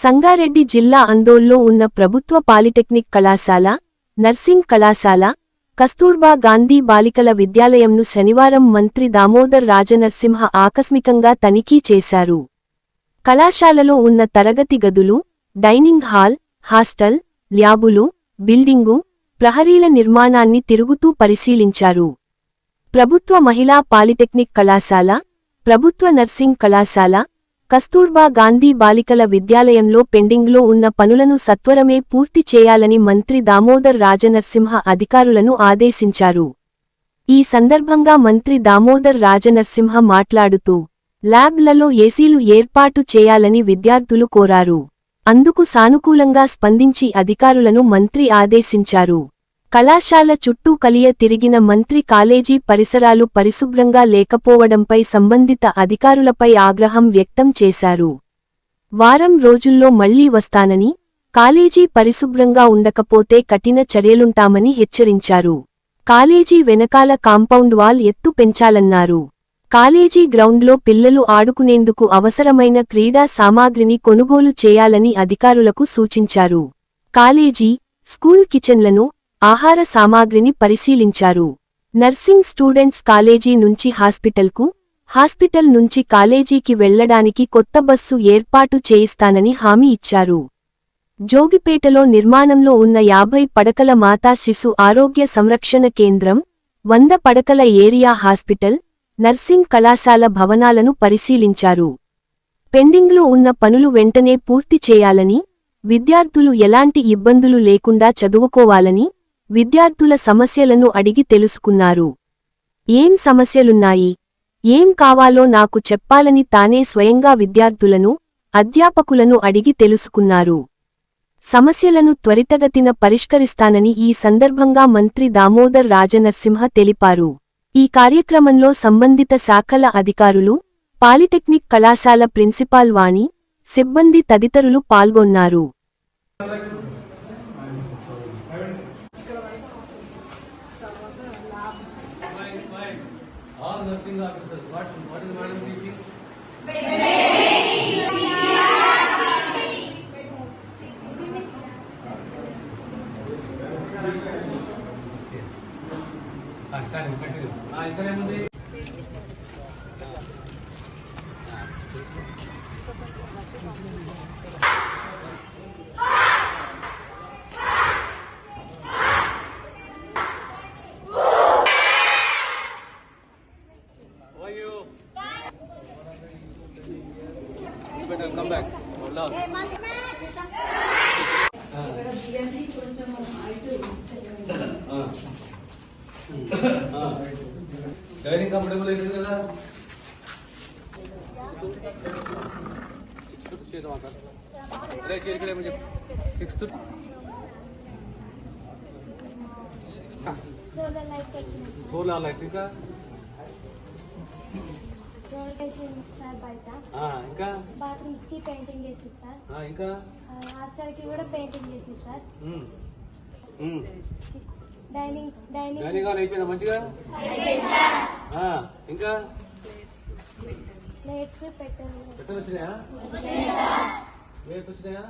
సంగారెడ్డి జిల్లా అందోల్లో ఉన్న ప్రభుత్వ పాలిటెక్నిక్ కళాశాల, నర్సింగ్ కళాశాల, కస్తూర్బా గాంధీ బాలికల విద్యాలయంను శనివారం మంత్రి దామోదర్ రాజనరసింహ ఆకస్మికంగా తనిఖీ చేశారు. కళాశాలలో ఉన్న తరగతి గదులు, డైనింగ్ హాల్, హాస్టల్, ల్యాబులు, బిల్డింగు, ప్రహరీల నిర్మాణాన్ని తిరుగుతూ పరిశీలించారు. ప్రభుత్వ మహిళా పాలిటెక్నిక్ కళాశాల, ప్రభుత్వ నర్సింగ్ కళాశాల, కస్తూర్బా గాంధీ బాలికల విద్యాలయంలో పెండింగ్లో ఉన్న పనులను సత్వరమే పూర్తి చేయాలని మంత్రి దామోదర్ రాజనరసింహ అధికారులను ఆదేశించారు. ఈ సందర్భంగా మంత్రి దామోదర్ రాజనరసింహ మాట్లాడుతూ, ల్యాబ్లలో ఏసీలు ఏర్పాటు చేయాలని విద్యార్థులు కోరారు. అందుకు సానుకూలంగా స్పందించి అధికారులను మంత్రి ఆదేశించారు. కళాశాల చుట్టూ కలియ తిరిగిన మంత్రి కాలేజీ పరిసరాలు పరిశుభ్రంగా లేకపోవడంపై సంబంధిత అధికారులపై ఆగ్రహం వ్యక్తం చేశారు. వారం రోజుల్లో మళ్లీ వస్తానని, కాలేజీ పరిశుభ్రంగా ఉండకపోతే కఠిన చర్యలుంటామని హెచ్చరించారు. కాలేజీ వెనకాల కాంపౌండ్ వాల్ ఎత్తు పెంచాలన్నారు. కాలేజీ గ్రౌండ్లో పిల్లలు ఆడుకునేందుకు అవసరమైన క్రీడా సామాగ్రిని కొనుగోలు చేయాలని అధికారులకు సూచించారు. కాలేజీ, స్కూల్ కిచెన్లను, ఆహార సామాగ్రిని పరిశీలించారు. నర్సింగ్ స్టూడెంట్స్ కాలేజీ నుంచి హాస్పిటల్కు, హాస్పిటల్ నుంచి కాలేజీకి వెళ్లడానికి కొత్త బస్సు ఏర్పాటు చేయిస్తానని హామీ ఇచ్చారు. జోగిపేటలో నిర్మాణంలో ఉన్న 50 పడకల మాతా శిశు ఆరోగ్య సంరక్షణ కేంద్రం, 100 పడకల ఏరియా హాస్పిటల్, నర్సింగ్ కళాశాల భవనాలను పరిశీలించారు. పెండింగ్లో ఉన్న పనులు వెంటనే పూర్తి చేయాలని, విద్యార్థులు ఎలాంటి ఇబ్బందులు లేకుండా చదువుకోవాలని, విద్యార్థుల సమస్యలను అడిగి తెలుసుకున్నారు. ఏం సమస్యలున్నాయి, ఏం కావాలో నాకు చెప్పాలని తానే స్వయంగా విద్యార్థులను, అధ్యాపకులను అడిగి తెలుసుకున్నారు. సమస్యలను త్వరితగతిన పరిష్కరిస్తానని ఈ సందర్భంగా మంత్రి దామోదర్ రాజనరసింహ తెలిపారు. ఈ కార్యక్రమంలో సంబంధిత శాఖల అధికారులు, పాలిటెక్నిక్ కళాశాల ప్రిన్సిపాల్ వాణి, సిబ్బంది తదితరులు పాల్గొన్నారు. All nursing officers, what is madam teaching? Continue. Ikkada emundi? Come back. Hold on. Dining comfortable is kada? Right chair kade mujhe 6th. Solar lights ka? ఇంకా బాత్రూమ్స్ కి పెయింటింగ్ చేసి సార్. ఇంకా hostel కి కూడా painting చేసి sir. Dining hall అయిపోయిందా మంచిగా? ఇంకా ప్లేట్స్ పెట్టారు. వచ్చినాయా? ప్లేట్స్ వచ్చినాయా?